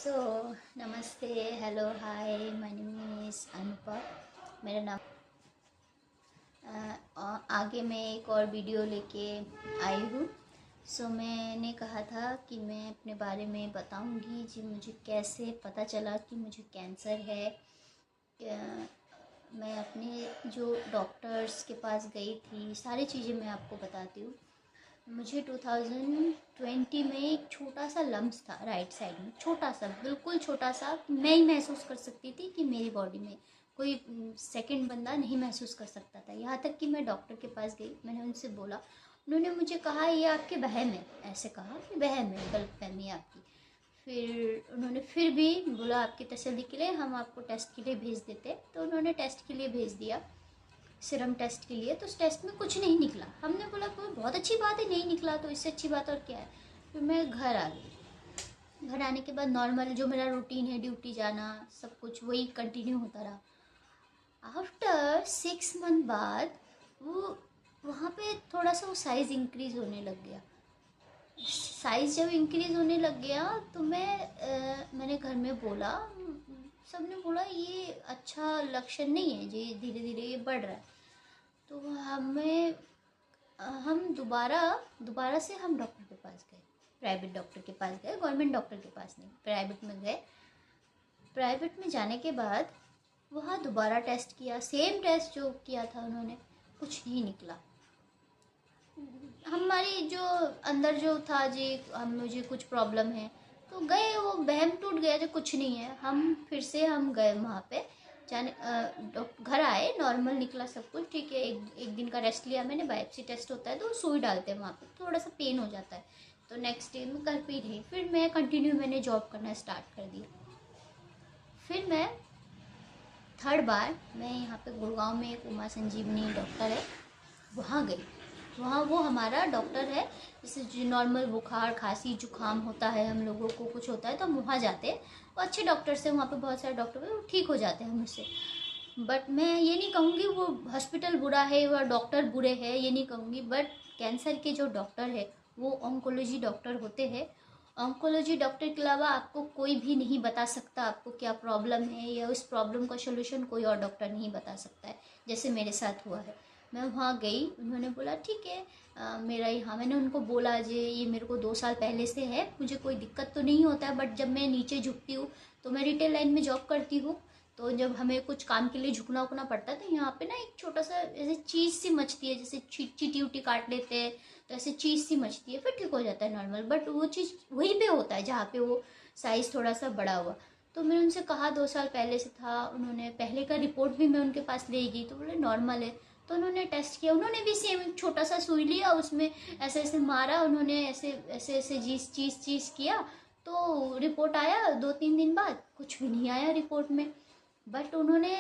सो नमस्ते, hello, hi, my name is Anupa. मेरा नाम आगे मैं एक और वीडियो लेके आई हूँ। मैंने कहा था कि मैं अपने बारे में बताऊँगी जी, मुझे कैसे पता चला कि मुझे कैंसर है। मैं अपने जो डॉक्टर्स के पास गई थी, सारी चीज़ें मैं आपको बताती हूँ। मुझे 2020 में एक छोटा सा लम्स था राइट साइड में, छोटा सा, बिल्कुल छोटा सा। मैं ही महसूस कर सकती थी कि मेरी बॉडी में कोई सेकंड बंदा नहीं महसूस कर सकता था। यहाँ तक कि मैं डॉक्टर के पास गई, मैंने उनसे बोला, उन्होंने मुझे कहा ये आपके वहम है, ऐसे कहा कि वहम है, गलतफहमी है आपकी। फिर उन्होंने फिर भी बोला आपकी तसल्ली के लिए हम आपको टेस्ट के लिए भेज देते, तो उन्होंने टेस्ट के लिए भेज दिया, सीरम टेस्ट के लिए। तो उस टेस्ट में कुछ नहीं निकला। हमने बोला कोई बहुत अच्छी बात है, नहीं निकला तो इससे अच्छी बात और क्या है। फिर मैं घर आ गई। घर आने के बाद नॉर्मल जो मेरा रूटीन है, ड्यूटी जाना, सब कुछ वही कंटिन्यू होता रहा। आफ्टर 6 मंथ बाद वो वहाँ पे थोड़ा सा वो साइज़ इंक्रीज़ होने लग गया। साइज़ जब इंक्रीज़ होने लग गया तो मैंने घर में बोला, सब ने बोला ये अच्छा लक्षण नहीं है जी, धीरे धीरे ये बढ़ रहा है। तो हम दोबारा से हम डॉक्टर के पास गए, प्राइवेट डॉक्टर के पास गए, गवर्नमेंट डॉक्टर के पास नहीं, प्राइवेट में गए। प्राइवेट में जाने के बाद वहाँ दोबारा टेस्ट किया, सेम टेस्ट जो किया था उन्होंने, कुछ नहीं निकला। हमारी जो अंदर जो था जी, मुझे कुछ प्रॉब्लम है, तो गए, वो वहम टूट गया जो कुछ नहीं है। हम गए वहाँ पे जाने, घर आए, नॉर्मल निकला सब कुछ ठीक है। एक दिन का रेस्ट लिया मैंने, बायोप्सी टेस्ट होता है तो सुई डालते हैं वहाँ पे, थोड़ा सा पेन हो जाता है। तो नेक्स्ट डे मैं घर पे ही रही। फिर मैंने जॉब करना स्टार्ट कर दिया। फिर मैं थर्ड बार मैं यहाँ पे गुड़गांव में एक उमा संजीवनी डॉक्टर है, वहाँ गई। वहाँ वो हमारा डॉक्टर है, जैसे जो नॉर्मल बुखार खांसी जुकाम होता है, हम लोगों को कुछ होता है तो हम वहाँ जाते हैं। वो अच्छे डॉक्टर्स हैं, वहाँ पे बहुत सारे डॉक्टर हैं, वो ठीक हो जाते हैं मुझसे। बट मैं ये नहीं कहूँगी वो हॉस्पिटल बुरा है व डॉक्टर बुरे हैं, ये नहीं कहूँगी। बट कैंसर के जो डॉक्टर है वो ऑन्कोलॉजी डॉक्टर होते हैं। ऑन्कोलॉजी डॉक्टर के अलावा आपको कोई भी नहीं बता सकता आपको क्या प्रॉब्लम है, या उस प्रॉब्लम का सोल्यूशन कोई और डॉक्टर नहीं बता सकता है, जैसे मेरे साथ हुआ है। मैं वहाँ गई, उन्होंने बोला ठीक है, मेरा यहाँ, मैंने उनको बोला जी ये मेरे को 2 साल पहले से है, मुझे कोई दिक्कत तो नहीं होता है, बट जब मैं नीचे झुकती हूँ, तो मैं रिटेल लाइन में जॉब करती हूँ, तो जब हमें कुछ काम के लिए झुकना उकना पड़ता है तो यहाँ पे ना एक छोटा सा ऐसे चीज़ सी मचती है, जैसे चीटी उटी काट लेते हैं तो ऐसे चीज़ सी मचती है, फिर ठीक हो जाता है नॉर्मल। बट वो चीज़ वहीं पे होता है जहाँ पे वो साइज़ थोड़ा सा बड़ा हुआ। तो मैंने उनसे कहा 2 साल पहले से था, उन्होंने पहले का रिपोर्ट भी मैं उनके पास ले गई तो बोले नॉर्मल है। तो उन्होंने टेस्ट किया, उन्होंने भी सेम एक छोटा सा सुई लिया, उसमें ऐसे ऐसे मारा, उन्होंने ऐसे ऐसे ऐसे चीज़ किया। तो रिपोर्ट आया 2-3 दिन बाद, कुछ भी नहीं आया रिपोर्ट में। बट उन्होंने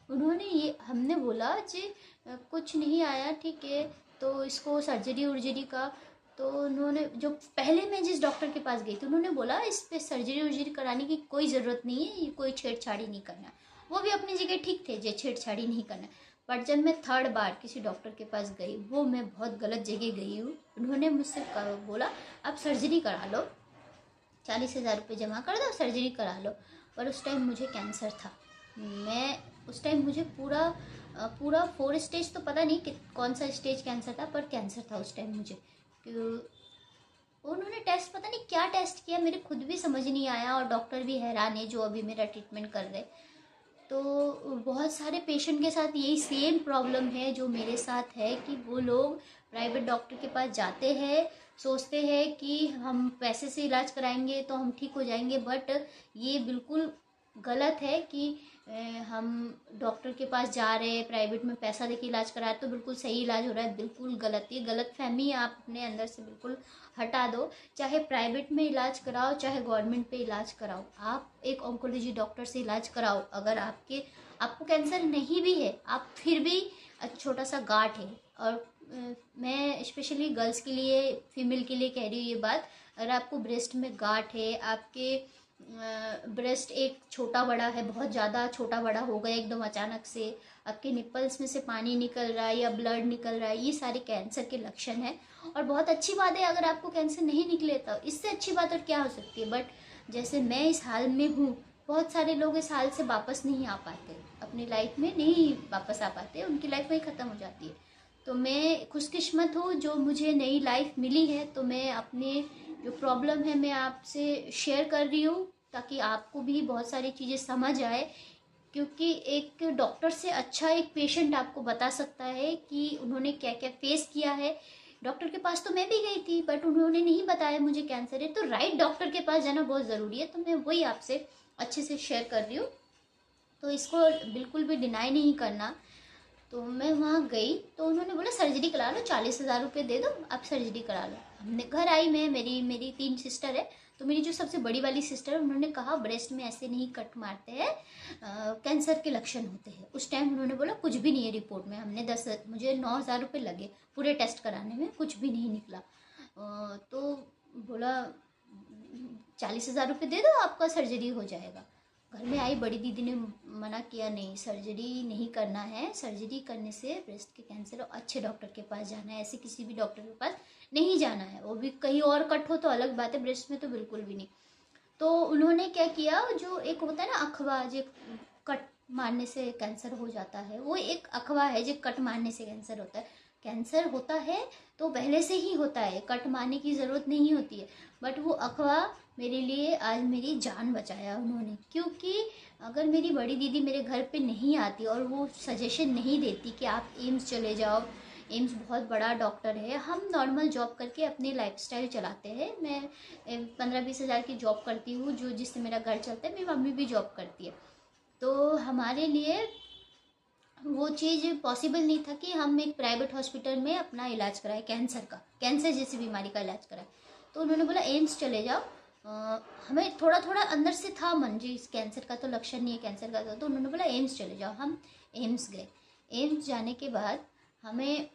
उन्होंने ये, हमने बोला जी कुछ नहीं आया ठीक है, तो इसको सर्जरी उर्जरी का। तो उन्होंने, जो पहले मैं जिस डॉक्टर के पास गई थी, उन्होंने बोला इस पे सर्जरी उर्जरी कराने की कोई ज़रूरत नहीं है, ये कोई छेड़छाड़ी नहीं करना। वो भी अपनी जगह ठीक थे, जो छेड़छाड़ी नहीं करना। बट जब मैं थर्ड बार किसी डॉक्टर के पास गई, वो मैं बहुत गलत जगह गई हूँ। उन्होंने मुझसे बोला आप सर्जरी करा लो, 40,000 रुपये जमा कर दो, सर्जरी करा लो। पर उस टाइम मुझे कैंसर था। मैं उस टाइम मुझे पूरा 4 स्टेज, तो पता नहीं कि कौन सा स्टेज कैंसर था, पर कैंसर था उस टाइम मुझे। उन्होंने टेस्ट, पता नहीं क्या टेस्ट किया, मेरे खुद भी समझ नहीं आया, और डॉक्टर भी हैरान है जो अभी मेरा ट्रीटमेंट कर रहे। तो बहुत सारे पेशेंट के साथ यही सेम प्रॉब्लम है जो मेरे साथ है, कि वो लोग प्राइवेट डॉक्टर के पास जाते हैं, सोचते हैं कि हम पैसे से इलाज कराएंगे तो हम ठीक हो जाएंगे। बट ये बिल्कुल गलत है कि हम डॉक्टर के पास जा रहे हैं, प्राइवेट में पैसा देके इलाज करा रहे तो बिल्कुल सही इलाज हो रहा है, बिल्कुल गलत। ये गलत फहमी आप अपने अंदर से बिल्कुल हटा दो। चाहे प्राइवेट में इलाज कराओ, चाहे गवर्नमेंट पे इलाज कराओ, आप एक ऑन्कोलॉजी डॉक्टर से इलाज कराओ। अगर आपको कैंसर नहीं भी है, आप फिर भी छोटा सा गांठ है, और मैं स्पेशली गर्ल्स के लिए, फीमेल के लिए कह रही हूँ ये बात। अगर आपको ब्रेस्ट में गांठ है, आपके ब्रेस्ट एक छोटा बड़ा है, बहुत ज़्यादा छोटा बड़ा हो गया एकदम अचानक से, आपके निपल्स में से पानी निकल रहा है या ब्लड निकल रहा है, ये सारे कैंसर के लक्षण हैं। और बहुत अच्छी बात है अगर आपको कैंसर नहीं निकले तो, इससे अच्छी बात और क्या हो सकती है। बट जैसे मैं इस हाल में हूँ, बहुत सारे लोग इस हाल से वापस नहीं आ पाते, अपनी लाइफ में नहीं वापस आ पाते, उनकी लाइफ वहीं ख़त्म हो जाती है। तो मैं खुशकिस्मत हूँ जो मुझे नई लाइफ मिली है, तो मैं अपने जो प्रॉब्लम है मैं आपसे शेयर कर रही हूँ, ताकि आपको भी बहुत सारी चीज़ें समझ आए। क्योंकि एक डॉक्टर से अच्छा एक पेशेंट आपको बता सकता है कि उन्होंने क्या क्या फेस किया है। डॉक्टर के पास तो मैं भी गई थी, बट उन्होंने नहीं बताया मुझे कैंसर है, तो राइट डॉक्टर के पास जाना बहुत ज़रूरी है। तो मैं वही आपसे अच्छे से शेयर कर रही हूँ, तो इसको बिल्कुल भी डिनाई नहीं करना। तो मैं वहाँ गई तो उन्होंने बोला सर्जरी करा लो, 40,000 रुपये दे दो, आप सर्जरी करा लो। हमने घर आई, मैं मेरी 3 सिस्टर है, तो मेरी जो सबसे बड़ी वाली सिस्टर है उन्होंने कहा ब्रेस्ट में ऐसे नहीं कट मारते हैं, कैंसर के लक्षण होते हैं। उस टाइम उन्होंने बोला कुछ भी नहीं है रिपोर्ट में। मुझे 9,000 रुपये लगे पूरे टेस्ट कराने में, कुछ भी नहीं निकला। तो बोला 40,000 रुपये दे दो, आपका सर्जरी हो जाएगा। घर में आई, बड़ी दीदी ने मना किया, नहीं सर्जरी नहीं करना है, सर्जरी करने से ब्रेस्ट के कैंसर और अच्छे डॉक्टर के पास जाना है, ऐसे किसी भी डॉक्टर के पास नहीं जाना है। वो भी कहीं और कट हो तो अलग बात है, ब्रेस्ट में तो बिल्कुल भी नहीं। तो उन्होंने क्या किया, जो एक होता है ना अफवाह, जो कट मारने से कैंसर हो जाता है, वो एक अफवाह है जो कट मारने से कैंसर होता है। कैंसर होता है तो पहले से ही होता है, कट मारने की ज़रूरत नहीं होती है। बट वो अफवाह मेरे लिए आज मेरी जान बचाया उन्होंने, क्योंकि अगर मेरी बड़ी दीदी मेरे घर पे नहीं आती और वो सजेशन नहीं देती कि आप एम्स चले जाओ, एम्स बहुत बड़ा डॉक्टर है, हम नॉर्मल जॉब करके अपनी लाइफस्टाइल चलाते हैं। मैं 15-20 हज़ार की जॉब करती हूँ, जो जिससे मेरा घर चलता है। मेरी मम्मी भी जॉब करती है, तो हमारे लिए वो चीज़ पॉसिबल नहीं था कि हम एक प्राइवेट हॉस्पिटल में अपना इलाज कराएं, कैंसर जैसी बीमारी का इलाज कराएं। तो उन्होंने बोला एम्स चले जाओ। हमें थोड़ा थोड़ा अंदर से था मन जी, इस कैंसर का तो लक्षण नहीं है, कैंसर का तो उन्होंने बोला एम्स चले जाओ। हम एम्स गए। एम्स जाने के बाद हमें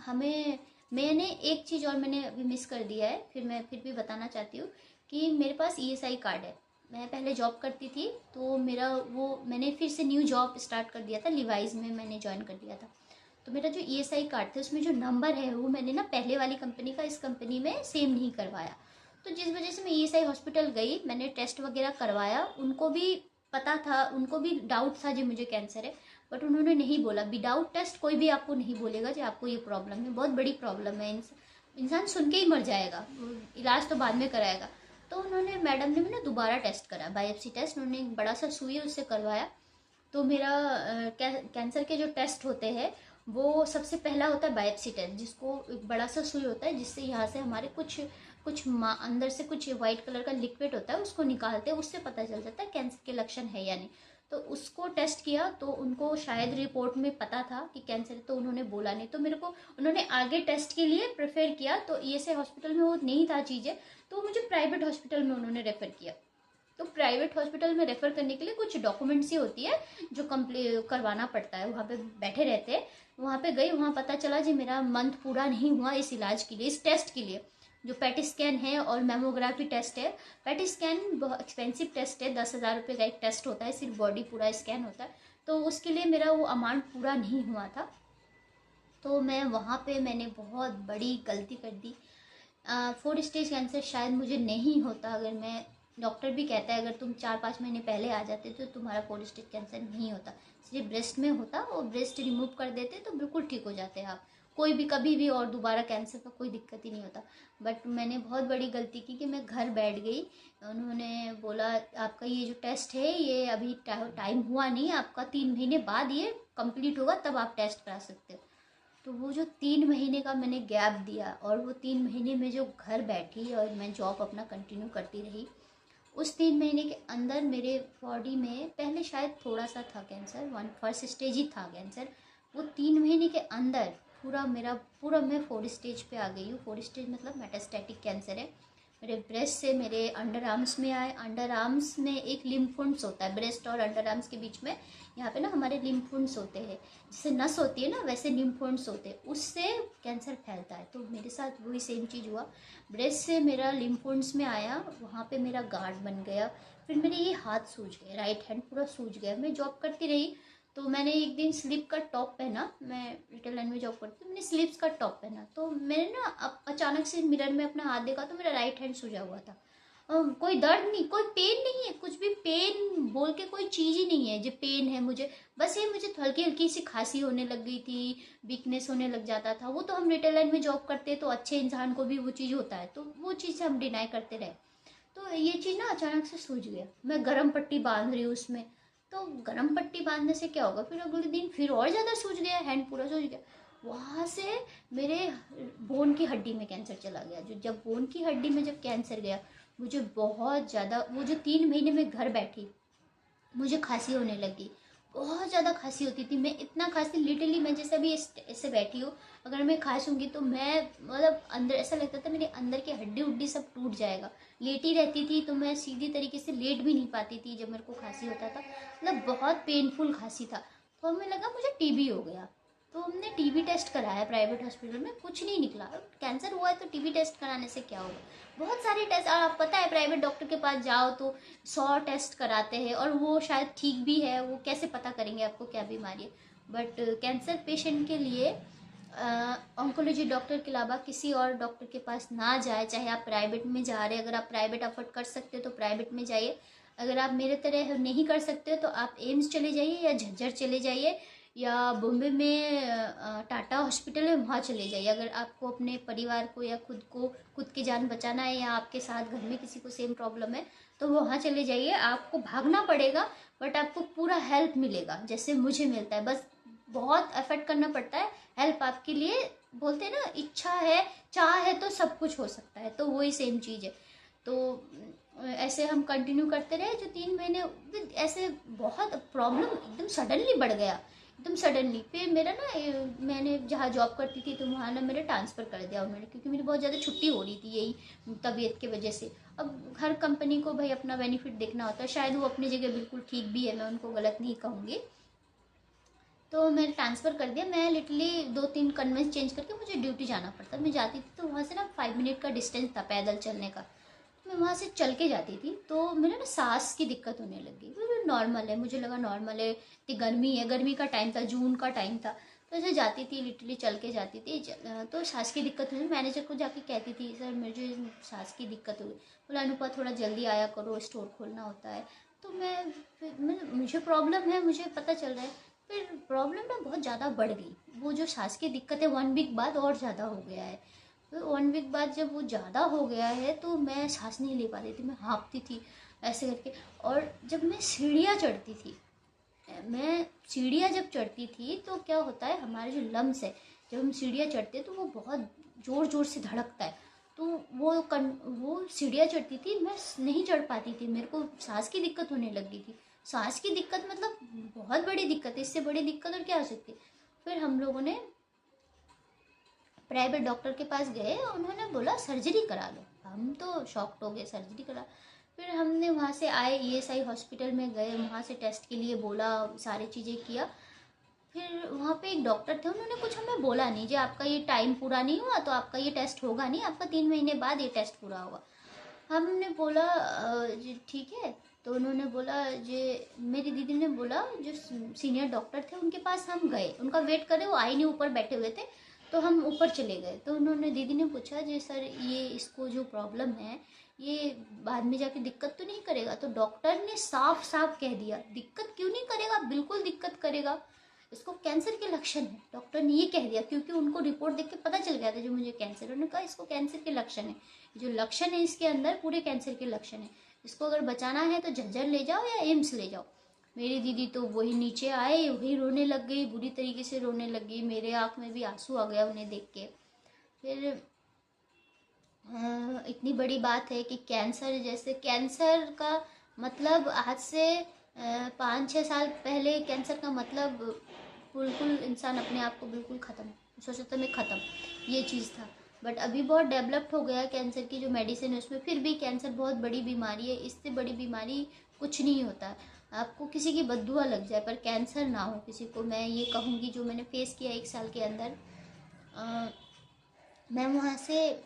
हमें मैंने एक चीज़ और मैंने अभी मिस कर दिया है, मैं फिर भी बताना चाहती हूँ कि मेरे पास ईएसआई कार्ड है। मैं पहले जॉब करती थी, तो मेरा वो मैंने फिर से न्यू जॉब स्टार्ट कर दिया था, लिवाइज में मैंने ज्वाइन कर दिया था। तो मेरा जो ईएसआई कार्ड था उसमें जो नंबर है वो मैंने ना पहले वाली कंपनी का इस कंपनी में सेम नहीं करवाया। तो जिस वजह से मैं ईएसआई हॉस्पिटल गई, मैंने टेस्ट वगैरह करवाया, उनको भी पता था, उनको भी डाउट था जो मुझे कैंसर है। बट उन्होंने नहीं बोला, विदाउट टेस्ट कोई भी आपको नहीं बोलेगा कि आपको ये प्रॉब्लम है, बहुत बड़ी प्रॉब्लम है, इंसान सुन के ही मर जाएगा, इलाज तो बाद में कराएगा। तो उन्होंने मैडम ने मैंने दोबारा टेस्ट करा, बायोप्सी टेस्ट, उन्होंने एक बड़ा सा सुई है उससे करवाया। तो मेरा कैंसर के जो टेस्ट होते हैं वो सबसे पहला होता है बायोप्सी टेस्ट, जिसको एक बड़ा सा सुई होता है, जिससे यहाँ से हमारे कुछ कुछ अंदर से कुछ वाइट कलर का लिक्विड होता है, उसको निकालते हैं, उससे पता चल जाता है कैंसर के लक्षण है या नहीं। तो उसको टेस्ट किया, तो उनको शायद रिपोर्ट में पता था कि कैंसर है, तो उन्होंने बोला नहीं। तो मेरे को उन्होंने आगे टेस्ट के लिए प्रेफर किया, तो ईएसआई हॉस्पिटल में वो नहीं था चीज़ें, तो मुझे प्राइवेट हॉस्पिटल में उन्होंने रेफ़र किया। तो प्राइवेट हॉस्पिटल में रेफ़र करने के लिए कुछ डॉक्यूमेंट्स ही होती है जो करवाना पड़ता है, वहाँ पे बैठे रहते हैं। वहाँ पे गई, वहाँ पता चला जी मेरा मंथ पूरा नहीं हुआ इस इलाज के लिए, इस टेस्ट के लिए, जो पैटी स्कैन है और मेमोग्राफी टेस्ट है। पैटी स्कैन बहुत एक्सपेंसिव टेस्ट है, 10,000 रुपये का एक टेस्ट होता है, सिर्फ बॉडी पूरा स्कैन होता है, तो उसके लिए मेरा वो अमाउंट पूरा नहीं हुआ था। तो मैं वहाँ पे मैंने बहुत बड़ी गलती कर दी। 4 स्टेज कैंसर शायद मुझे नहीं होता, अगर मैं, डॉक्टर भी कहता है अगर तुम 4-5 महीने पहले आ जाते तो तुम्हारा 4 स्टेज कैंसर नहीं होता, सिर्फ ब्रेस्ट में होता, वो ब्रेस्ट रिमूव कर देते तो बिल्कुल ठीक हो जाते हैं आप, कोई भी कभी भी, और दोबारा कैंसर का कोई दिक्कत ही नहीं होता। बट मैंने बहुत बड़ी गलती की कि मैं घर बैठ गई। उन्होंने बोला आपका ये जो टेस्ट है ये अभी टाइम हुआ नहीं, आपका 3 महीने बाद ये कंप्लीट होगा, तब आप टेस्ट करा सकते हो। तो वो जो 3 महीने का मैंने गैप दिया, और वो 3 महीने में जो घर बैठी और मैं जॉब अपना कंटिन्यू करती रही, उस 3 महीने के अंदर मेरे बॉडी में पहले शायद थोड़ा सा था कैंसर, 1 स्टेज ही था कैंसर। वो 3 महीने के अंदर पूरा मैं 4 स्टेज पे आ गई हूँ। 4 स्टेज मतलब मेटास्टैटिक कैंसर है। मेरे ब्रेस्ट से मेरे अंडर आर्म्स में आए। अंडर आर्म्स में एक लिम्फोड्स होता है, ब्रेस्ट और अंडर आर्म्स के बीच में, यहाँ पे ना हमारे लिम्फोड्स होते हैं, जैसे नस होती है ना वैसे लिम्फोड्स होते हैं, उससे कैंसर फैलता है। तो मेरे साथ वही सेम चीज़ हुआ, ब्रेस्ट से मेरा लिम्फोड्स में आया, वहाँ पे मेरा गार्ड बन गया। फिर मेरे ये हाथ सूज गए, राइट हैंड पूरा सूज गया। मैं जॉब करती रही, तो मैंने एक दिन स्लीप का टॉप पहना, मैं रिटेल लाइन में जॉब करती हूँ, मैंने स्लीप्स का टॉप पहना, तो मैंने ना अचानक से मिरर में अपना हाथ देखा तो मेरा राइट हैंड सूजा हुआ था। कोई दर्द नहीं, कोई पेन नहीं है, कुछ भी पेन बोल के कोई चीज़ ही नहीं है जो पेन है मुझे। बस ये मुझे हल्की हल्की सी खांसी होने लग गई थी, वीकनेस होने लग जाता था। वो तो हम रिटेल लाइन में जॉब करते तो अच्छे इंसान को भी वो चीज़ होता है, तो वो चीज़ से हम डिनाई करते रहे। तो ये चीज़ ना अचानक से सूझ गया, मैं गर्म पट्टी बांध रही हूँ उसमें। तो गर्म पट्टी बांधने से क्या होगा, फिर अगले दिन फिर और ज़्यादा सूज गया, हैंड पूरा सूज गया। वहाँ से मेरे बोन की हड्डी में कैंसर चला गया। जो जब बोन की हड्डी में जब कैंसर गया, मुझे बहुत ज़्यादा, वो जो 3 महीने में घर बैठी, मुझे खांसी होने लगी। बहुत ज़्यादा खांसी होती थी, मैं इतना खांसी, लिटरली मैं जैसे अभी ऐसे बैठी हूँ, अगर मैं खांसूंगी तो मैं मतलब अंदर ऐसा लगता था मेरे अंदर की हड्डी उड्डी सब टूट जाएगा। लेटी रहती थी तो मैं सीधी तरीके से लेट भी नहीं पाती थी जब मेरे को खांसी होता था, मतलब बहुत पेनफुल खांसी था। तो हमें लगा मुझे टीबी हो गया। तो हमने टीबी टेस्ट कराया प्राइवेट हॉस्पिटल में, कुछ नहीं निकला। कैंसर हुआ है तो टीबी टेस्ट कराने से क्या होगा, बहुत सारे टेस्ट, और आप पता है प्राइवेट डॉक्टर के पास जाओ तो 100 टेस्ट कराते हैं, और वो शायद ठीक भी है, वो कैसे पता करेंगे आपको क्या बीमारी है। बट कैंसर पेशेंट के लिए ऑन्कोलॉजी डॉक्टर के अलावा किसी और डॉक्टर के पास ना जाए। चाहे आप प्राइवेट में जा रहे हैं, अगर आप प्राइवेट अफोर्ड कर सकते हो तो प्राइवेट में जाइए। अगर आप मेरे तरह नहीं कर सकते हो तो आप एम्स चले जाइए, या झज्जर चले जाइए, या बॉम्बे में टाटा हॉस्पिटल है वहाँ चले जाइए। अगर आपको अपने परिवार को या खुद की जान बचाना है, या आपके साथ घर में किसी को सेम प्रॉब्लम है, तो वहाँ चले जाइए। आपको भागना पड़ेगा बट आपको पूरा हेल्प मिलेगा जैसे मुझे मिलता है। बस बहुत एफर्ट करना पड़ता है, हेल्प आपके लिए, बोलते हैं ना, इच्छा है, चाह है तो सब कुछ हो सकता है, तो वही सेम चीज़ है। तो ऐसे हम कंटिन्यू करते रहे जो 3 महीने। ऐसे बहुत प्रॉब्लम एकदम सडनली बढ़ गया, एकदम सडनली। फिर मेरा ना, मैंने जहाँ जॉब करती थी तो वहाँ ना मेरा ट्रांसफ़र कर दिया उन्होंने, क्योंकि मेरी बहुत ज़्यादा छुट्टी हो रही थी यही तबीयत की वजह से। अब हर कंपनी को भाई अपना बेनिफिट देखना होता है, शायद वो अपनी जगह बिल्कुल ठीक भी है, मैं उनको गलत नहीं कहूँगी। तो मैंने ट्रांसफ़र कर दिया। मैं लिटरली 2-3 कन्वेंस चेंज करके मुझे ड्यूटी जाना पड़ता। मैं जाती थी तो वहाँ से ना 5 मिनट का डिस्टेंस था पैदल चलने का, तो मैं वहाँ से चल के जाती थी। तो मेरे ना सांस की दिक्कत होने लगी। नॉर्मल है, मुझे लगा नॉर्मल है, इतनी गर्मी है, गर्मी का टाइम था, जून का टाइम था। तो ऐसे जाती थी, लिटरली चल के जाती थी। तो सांस की दिक्कत हुई, मैनेजर को जाके कहती थी, सर मुझे सांस की दिक्कत हुई। बोला अनुपा थोड़ा जल्दी आया करो, स्टोर खोलना होता है। तो मैं मुझे प्रॉब्लम है, मुझे पता चल रहा है। फिर प्रॉब्लम ना बहुत ज़्यादा बढ़ गई। वो जो सांस की दिक्कत है 1 वीक बाद और ज़्यादा हो गया है। तो 1 वीक बाद जब वो ज़्यादा हो गया है तो मैं सांस नहीं ले पाती थी, मैं हाँफती थी ऐसे करके। और जब मैं सीढ़ियाँ चढ़ती थी, मैं सीढ़ियाँ जब चढ़ती थी तो क्या होता है, हमारे जो लम्स है, जब हम सीढ़ियाँ चढ़ते हैं तो वो बहुत ज़ोर ज़ोर से धड़कता है। तो वो सीढ़ियाँ चढ़ती थी, मैं नहीं चढ़ पाती थी, मेरे को सांस की दिक्कत होने लग गई थी। सांस की दिक्कत मतलब बहुत बड़ी दिक्कत है, इससे बड़ी दिक्कत और क्या हो सकती है। फिर हम लोगों ने प्राइवेट डॉक्टर के पास गए, उन्होंने बोला सर्जरी करा लो। हम तो शॉक्ड हो गए, सर्जरी करा। फिर हमने वहाँ से आए, ESI हॉस्पिटल में गए, वहाँ से टेस्ट के लिए बोला, सारी चीज़ें किया। फिर वहाँ पे एक डॉक्टर थे, उन्होंने कुछ हमें बोला नहीं, जी आपका ये टाइम पूरा नहीं हुआ तो आपका ये टेस्ट होगा नहीं, आपका 3 महीने बाद ये टेस्ट पूरा होगा। हमने बोला जी ठीक है। तो उन्होंने बोला, जी मेरी दीदी ने बोला, जो सीनियर डॉक्टर थे उनके पास हम गए, उनका वेट करे, वो आई नहीं, ऊपर बैठे हुए थे। तो हम ऊपर चले गए तो उन्होंने, दीदी ने पूछा, जी सर ये इसको जो प्रॉब्लम है ये बाद में जाके दिक्कत तो नहीं करेगा। तो डॉक्टर ने साफ साफ कह दिया, दिक्कत क्यों नहीं करेगा, बिल्कुल दिक्कत करेगा, इसको कैंसर के लक्षण है। डॉक्टर ने ये कह दिया, क्योंकि उनको रिपोर्ट देख के पता चल गया था जो मुझे कैंसर, उन्होंने कहा इसको कैंसर के लक्षण है, जो लक्षण है इसके अंदर पूरे कैंसर के लक्षण है, इसको अगर बचाना है तो झज्जर ले जाओ या एम्स ले जाओ। मेरी दीदी तो वही नीचे आए, वही रोने लग गई, बुरी तरीके से रोने लगी, मेरे आँख में भी आंसू आ गया उन्हें देख के। फिर इतनी बड़ी बात है कि कैंसर, जैसे कैंसर का मतलब आज से 5-6 साल पहले कैंसर का मतलब बिल्कुल इंसान अपने आप को बिल्कुल ख़त्म सोचता मैं, ख़त्म ये चीज़ था। बट अभी बहुत डेवलप्ड हो गया कैंसर की जो मेडिसिन है उसमें, फिर भी कैंसर बहुत बड़ी बीमारी है, इससे बड़ी बीमारी कुछ नहीं होता। आपको किसी की बददुआ लग जाए पर कैंसर ना हो किसी को, मैं ये कहूँगी, जो मैंने फेस किया 1 साल के अंदर। मैं वहाँ से,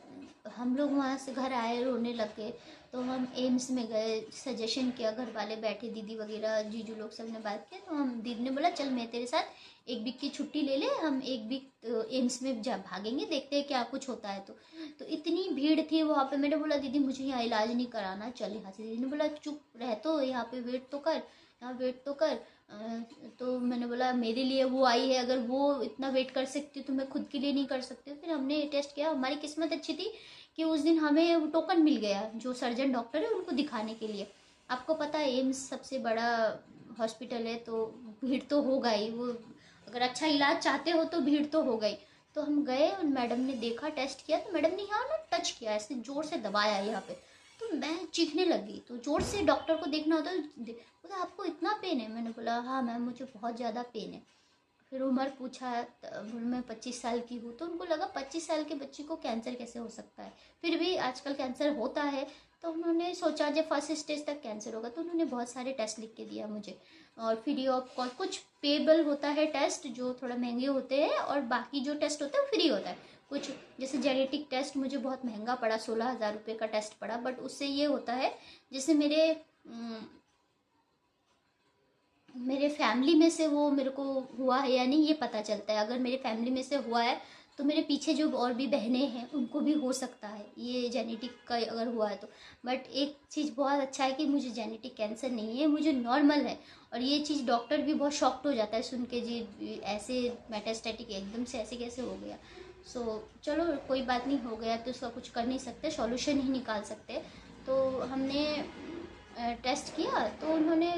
हम लोग वहाँ से घर आए, रोने लग गए। तो हम एम्स में गए, सजेशन किया, घर वाले बैठे, दीदी वगैरह जीजू लोग सब ने बात किया। तो हम दीदी ने बोला चल मैं तेरे साथ 1 वीक की छुट्टी ले ले, हम 1 वीक एम्स में जा भागेंगे, देखते हैं क्या कुछ होता है। तो इतनी भीड़ थी वहाँ पे। मैंने बोला दीदी मुझे यहाँ इलाज नहीं कराना, चल यहाँ से। दीदी ने बोला चुप रह, तो यहाँ पे वेट तो कर, यहाँ वेट तो कर। तो मैंने बोला मेरे लिए वो आई है, अगर वो इतना वेट कर सकती तो मैं खुद के लिए नहीं कर सकती। फिर हमने टेस्ट किया। हमारी किस्मत अच्छी थी कि उस दिन हमें टोकन मिल गया, जो सर्जन डॉक्टर है उनको दिखाने के लिए। आपको पता है एम्स सबसे बड़ा हॉस्पिटल है, तो भीड़ तो होगा ही। वो अगर अच्छा इलाज चाहते हो तो भीड़ तो हो गई। तो हम गए और मैडम ने देखा, टेस्ट किया। तो मैडम ने यहाँ ना टच किया, ऐसे जोर से दबाया यहाँ पे। तो मैं चीखने लगी। तो जोर से डॉक्टर को देखना होता है। बोला आपको इतना पेन है? मैंने बोला हाँ मैम मुझे बहुत ज़्यादा पेन है। फिर उम्र पूछा, मैं 25 साल की हूँ। तो उनको लगा 25 साल के बच्चे को कैंसर कैसे हो सकता है, फिर भी आजकल कैंसर होता है। तो उन्होंने सोचा जब फर्स्ट स्टेज तक कैंसर होगा। तो उन्होंने बहुत सारे टेस्ट लिख के दिया मुझे, और फ्री ऑफ कॉस्ट। कुछ पेबल होता है टेस्ट जो थोड़ा महंगे होते हैं, और बाकी जो टेस्ट होता है वो फ्री होता है। कुछ जैसे जेनेटिक टेस्ट मुझे बहुत महंगा पड़ा, 16,000 रुपये का टेस्ट पड़ा। बट उससे ये होता है जैसे मेरे फैमिली में से वो मेरे को हुआ है या नहीं ये पता चलता है। अगर मेरे फैमिली में से हुआ है तो मेरे पीछे जो और भी बहनें हैं उनको भी हो सकता है ये जेनेटिक का अगर हुआ है तो। बट एक चीज़ बहुत अच्छा है कि मुझे जेनेटिक कैंसर नहीं है, मुझे नॉर्मल है। और ये चीज़ डॉक्टर भी बहुत शॉक्ड हो जाता है सुन के, जी ऐसे मेटास्टेटिक एकदम से ऐसे कैसे हो गया। चलो कोई बात नहीं, हो गया तो उसका कुछ कर नहीं सकते, सॉल्यूशन ही निकाल सकते। तो हमने टेस्ट किया। तो उन्होंने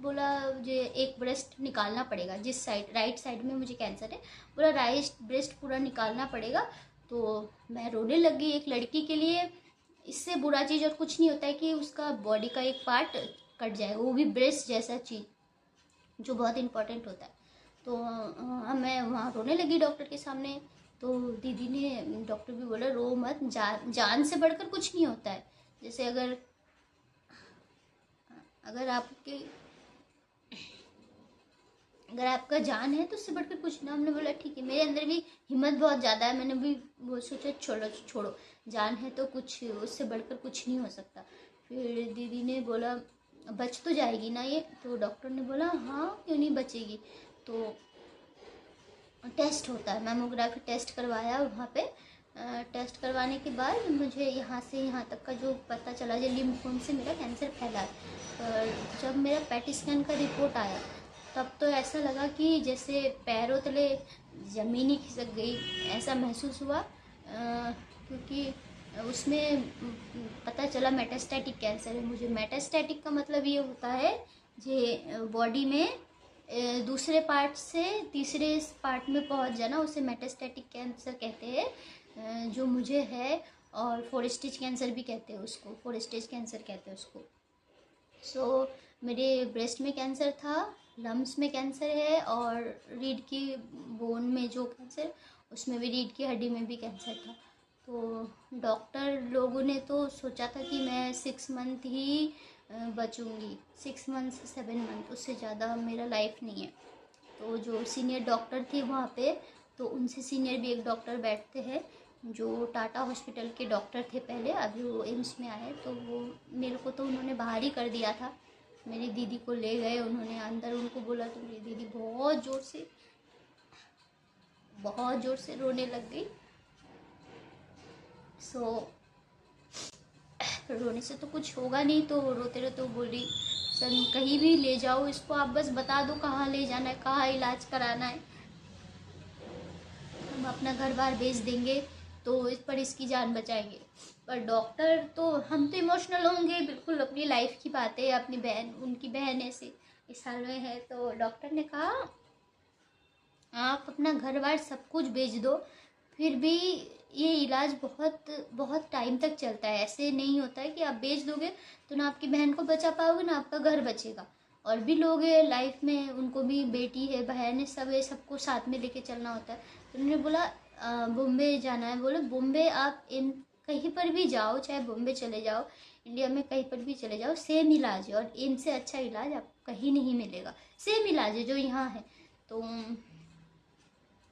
बोला मुझे एक ब्रेस्ट निकालना पड़ेगा, जिस साइड राइट साइड में मुझे कैंसर है। बोला राइट ब्रेस्ट पूरा निकालना पड़ेगा। तो मैं रोने लग गई। एक लड़की के लिए इससे बुरा चीज़ और कुछ नहीं होता है कि उसका बॉडी का एक पार्ट कट जाए, वो भी ब्रेस्ट जैसा चीज़ जो बहुत इम्पोर्टेंट होता है। तो मैं वहाँ रोने लगी डॉक्टर के सामने। तो दीदी ने, डॉक्टर भी बोला रो मत, जान से बढ़कर कुछ नहीं होता है। जैसे अगर आपके अगर आपका जान है तो उससे बढ़कर कुछ ना। हमने बोला ठीक है। मेरे अंदर भी हिम्मत बहुत ज़्यादा है, मैंने भी वो सोचा छोड़ो छोड़ो, जान है तो कुछ उससे बढ़कर कुछ नहीं हो सकता। फिर दीदी ने बोला बच तो जाएगी ना ये? तो डॉक्टर ने बोला हाँ क्यों नहीं बचेगी। तो टेस्ट होता है, मैमोग्राफी टेस्ट करवाया वहाँ पे। टेस्ट करवाने के बाद मुझे यहाँ से यहाँ तक का जो पता चला, जो लिम्फ नोड से मेरा कैंसर फैला है। पर जब मेरा पेट स्कैन का रिपोर्ट आया तब तो ऐसा लगा कि जैसे पैरों तले ज़मीन ही खिसक गई, ऐसा महसूस हुआ। क्योंकि उसमें पता चला मेटास्टैटिक कैंसर है मुझे। मेटास्टैटिक का मतलब ये होता है जे बॉडी में दूसरे पार्ट से तीसरे पार्ट में पहुंच जाना, उसे मेटास्टैटिक कैंसर कहते हैं, जो मुझे है। और 4 स्टेज कैंसर भी कहते हैं उसको, 4 स्टेज कैंसर कहते हैं उसको। मेरे ब्रेस्ट में कैंसर था, लम्स में कैंसर है, और रीढ़ की बोन में जो कैंसर, उसमें भी रीढ़ की हड्डी में भी कैंसर था। तो डॉक्टर लोगों ने तो सोचा था कि मैं 6 मंथ ही बचूंगी, 6 मंथ से 7 मंथ, उससे ज़्यादा मेरा लाइफ नहीं है। तो जो सीनियर डॉक्टर थे वहाँ पे, तो उनसे सीनियर भी एक डॉक्टर बैठते हैं जो टाटा हॉस्पिटल के डॉक्टर थे पहले, अभी वो एम्स में आए। तो वो मेरे को तो उन्होंने बाहर ही कर दिया था। मेरी दीदी को ले गए उन्होंने अंदर, उनको बोला तो मेरी दीदी बहुत ज़ोर से रोने लग गई। रोने से तो कुछ होगा नहीं। तो रोते रोते वो बोली सर कहीं भी ले जाओ इसको, आप बस बता दो कहाँ ले जाना है, कहाँ इलाज कराना है, हम अपना घर बार बेच देंगे तो इस पर इसकी जान बचाएंगे। पर डॉक्टर तो, हम तो इमोशनल होंगे बिल्कुल, अपनी लाइफ की बात है, अपनी बहन, उनकी बहन ऐसे इस साल में है। तो डॉक्टर ने कहा आप अपना घर बार सब कुछ बेच दो, फिर भी ये इलाज बहुत बहुत टाइम तक चलता है। ऐसे नहीं होता है कि आप बेच दोगे तो ना आपकी बहन को बचा पाओगे ना आपका घर बचेगा। और भी लोग हैं लाइफ में, उनको भी बेटी है, बहन है, सब है, सबको साथ में लेके चलना होता है। तो उन्होंने बोला बॉम्बे जाना है। बोले बॉम्बे आप इन कहीं पर भी जाओ, चाहे बॉम्बे चले जाओ, इंडिया में कहीं पर भी चले जाओ, सेम इलाज है, और इनसे अच्छा इलाज आपको कहीं नहीं मिलेगा। सेम इलाज है जो यहाँ है। तो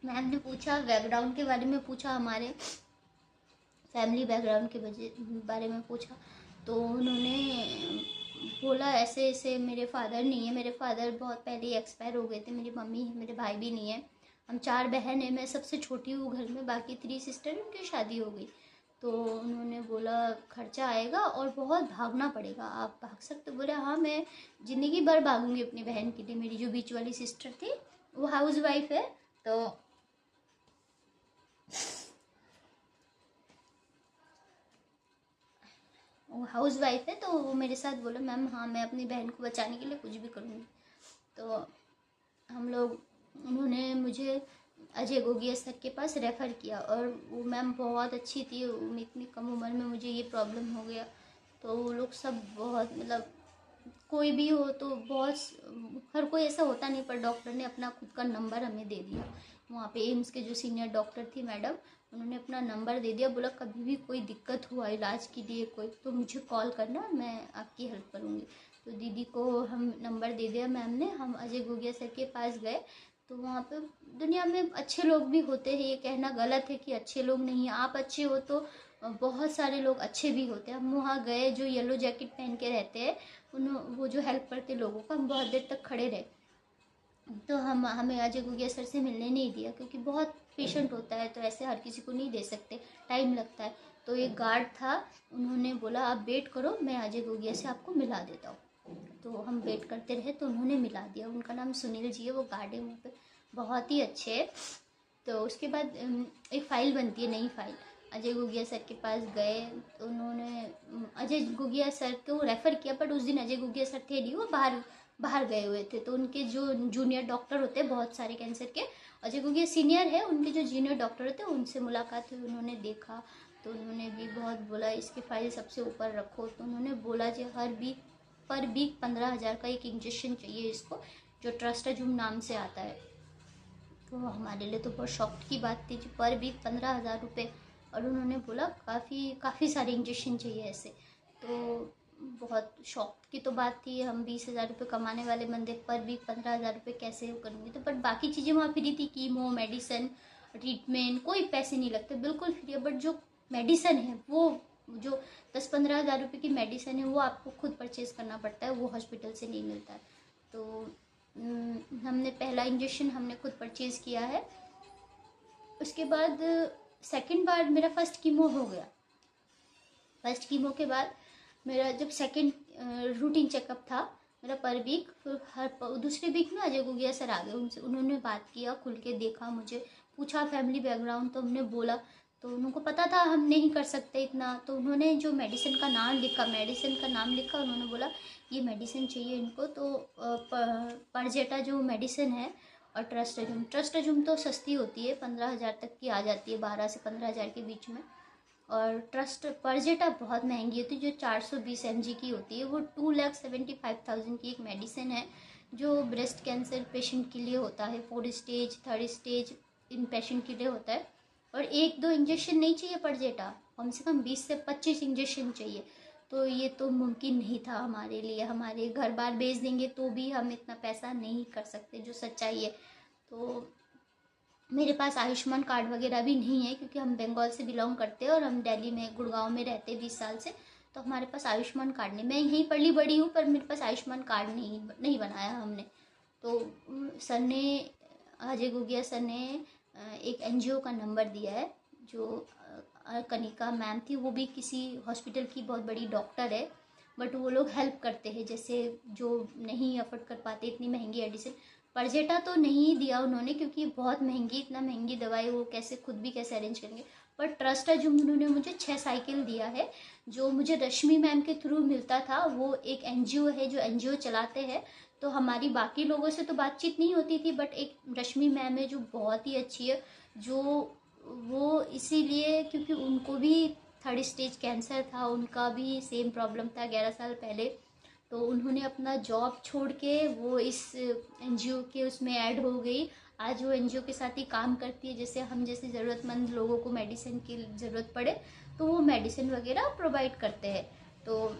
मैम ने पूछा बैकग्राउंड के बारे में, पूछा हमारे फैमिली बैकग्राउंड के बारे में पूछा। तो उन्होंने बोला ऐसे ऐसे मेरे फादर नहीं है, मेरे फादर बहुत पहले ही एक्सपायर हो गए थे, मेरी मम्मी है, मेरे भाई भी नहीं है, हम 4 बहन हैं, मैं सबसे छोटी हूँ घर में, बाकी 3 सिस्टर उनकी शादी हो गई। तो उन्होंने बोला खर्चा आएगा और बहुत भागना पड़ेगा, आप भाग सकते हो? बोले हाँ मैं ज़िंदगी भर भागूंगी अपनी बहन के लिए। मेरी जो बीच वाली सिस्टर थी वो हाउस वाइफ है, तो वो हाउस वाइफ है, तो वो मेरे साथ बोला मैम हाँ मैं अपनी बहन को बचाने के लिए कुछ भी करूँगी। तो हम लोग, उन्होंने मुझे अजय गोगिया सर के पास रेफ़र किया, और वो मैम बहुत अच्छी थी। इतनी कम उम्र में मुझे ये प्रॉब्लम हो गया, तो वो लोग सब बहुत, मतलब कोई भी हो तो बहुत, हर कोई ऐसा होता नहीं, पर डॉक्टर ने अपना खुद का नंबर हमें दे दिया। वहाँ पे एम्स के जो सीनियर डॉक्टर थी मैडम, उन्होंने अपना नंबर दे दिया, बोला कभी भी कोई दिक्कत हुआ इलाज के लिए कोई तो मुझे कॉल करना, मैं आपकी हेल्प करूँगी। तो दीदी को हम नंबर दे दिया मैम ने, हम अजय गोगिया सर के पास गए। तो वहाँ पे दुनिया में अच्छे लोग भी होते हैं, ये कहना गलत है कि अच्छे लोग नहीं हैं। आप अच्छे हो तो बहुत सारे लोग अच्छे भी होते हैं। हम वहाँ गए, जो येलो जैकेट पहन के रहते हैं वो जो हेल्प करते लोगों का, हम बहुत देर तक खड़े रहे। तो हमें अजय गोगिया सर से मिलने नहीं दिया, क्योंकि बहुत पेशेंट होता है तो ऐसे हर किसी को नहीं दे सकते, टाइम लगता है। तो एक गार्ड था, उन्होंने बोला आप वेट करो, मैं अजय गोगिया से आपको मिला देता हूँ। तो हम वेट करते रहे, तो उन्होंने मिला दिया। उनका नाम सुनील जी है, वो गार्ड है वहाँ पे, बहुत ही अच्छे है। तो उसके बाद एक फ़ाइल बनती है, नई फ़ाइल। अजय गोगिया सर के पास गए, तो उन्होंने अजय गोगिया सर को रेफ़र किया, बट उस दिन अजय गोगिया सर थे नहीं, वो बाहर बाहर गए हुए थे। तो उनके जो जूनियर डॉक्टर होते हैं बहुत सारे कैंसर के, अजय गोगिया सीनियर है, उनके जो जूनियर डॉक्टर होते हैं उनसे मुलाकात हुई, उन्होंने देखा। तो उन्होंने भी बहुत बोला इसकी फ़ाइल सबसे ऊपर रखो। तो उन्होंने बोला जी हर वीक पर वीक 15,000 का एक इंजेक्शन चाहिए इसको, जो ट्रस्टाजूम नाम से आता है। तो हमारे लिए तो बहुत शॉक्ड की बात थी, जो पर वीक 15,000 रुपये। और उन्होंने बोला काफ़ी सारे इंजेक्शन चाहिए ऐसे। तो बहुत शौक की तो बात थी, हम 20,000 रुपये कमाने वाले बंदे पर वीक 15,000 रुपये कैसे करूँगी? तो बट बाकी चीज़ें वहाँ फ्री थी, कीमो, मेडिसिन, ट्रीटमेंट, कोई पैसे नहीं लगते, बिल्कुल फ्री है। बट जो मेडिसिन है वो, जो 10-15,000 रुपये की मेडिसिन है वो आपको खुद परचेज़ करना पड़ता है, वो हॉस्पिटल से नहीं मिलता है। तो हमने पहला इंजेक्शन हमने खुद परचेज़ किया है। उसके बाद सेकंड बार मेरा फर्स्ट कीमो हो गया। फर्स्ट कीमो के बाद मेरा जब सेकंड रूटीन चेकअप था मेरा पर वीक, फिर हर दूसरे वीक में अजय गोगिया सर आ गए। उन्होंने बात किया, खुल के देखा, मुझे पूछा फैमिली बैकग्राउंड, तो हमने बोला। तो उनको पता था हम नहीं कर सकते इतना, तो उन्होंने जो मेडिसिन का नाम लिखा, उन्होंने बोला ये मेडिसिन चाहिए इनको। तो परजेटा जो मेडिसिन है, और ट्रस्टाजूम तो सस्ती होती है, 15,000 तक की आ जाती है, 12 से 15,000 के बीच में। और परजेटा बहुत महंगी होती है, जो 420 mg की होती है, वो 2,75,000 की एक मेडिसिन है, जो ब्रेस्ट कैंसर पेशेंट के लिए होता है, 4 स्टेज 3rd स्टेज इन पेशेंट के लिए होता है। और 1-2 इंजेक्शन नहीं चाहिए परजेटा, कम से कम 20 से 25 इंजेक्शन चाहिए। तो ये तो मुमकिन नहीं था हमारे लिए, हमारे घर बार बेच देंगे तो भी हम इतना पैसा नहीं कर सकते, जो सच्चाई है। तो मेरे पास आयुष्मान कार्ड वगैरह भी नहीं है, क्योंकि हम बंगाल से बिलोंग करते हैं और हम दिल्ली में गुड़गांव में रहते हैं 20 साल से। तो हमारे पास आयुष्मान कार्ड नहीं, मैं यहीं पली बड़ी हूँ, पर मेरे पास आयुष्मान कार्ड नहीं बनाया हमने। तो सर ने, अजय गोगिया सर ने एक एनजीओ का नंबर दिया है, जो कनिका मैम थी, वो भी किसी हॉस्पिटल की बहुत बड़ी डॉक्टर है, बट वो लोग हेल्प करते हैं, जैसे जो नहीं अफोर्ड कर पाते इतनी महंगी मेडिसिन। परजेटा तो नहीं दिया उन्होंने, क्योंकि बहुत महंगी, इतना महंगी दवाई वो कैसे खुद भी कैसे अरेंज करेंगे। पर ट्रस्टाजूम उन्होंने मुझे 6 साइकिल दिया है, जो मुझे रश्मि मैम के थ्रू मिलता था। वो एक एनजीओ है जो एनजीओ चलाते हैं, तो हमारी बाकी लोगों से तो बातचीत नहीं होती थी, बट एक रश्मि मैम है जो बहुत ही अच्छी है, जो वो इसीलिए क्योंकि उनको भी 3rd स्टेज कैंसर था, उनका भी सेम प्रॉब्लम था 11 साल पहले। तो उन्होंने अपना जॉब छोड़ के वो इस एनजीओ के उसमें ऐड हो गई। आज वो एनजीओ के साथ ही काम करती है, जैसे हम जैसे ज़रूरतमंद लोगों को मेडिसिन की ज़रूरत पड़े तो वो मेडिसिन वगैरह प्रोवाइड करते हैं। तो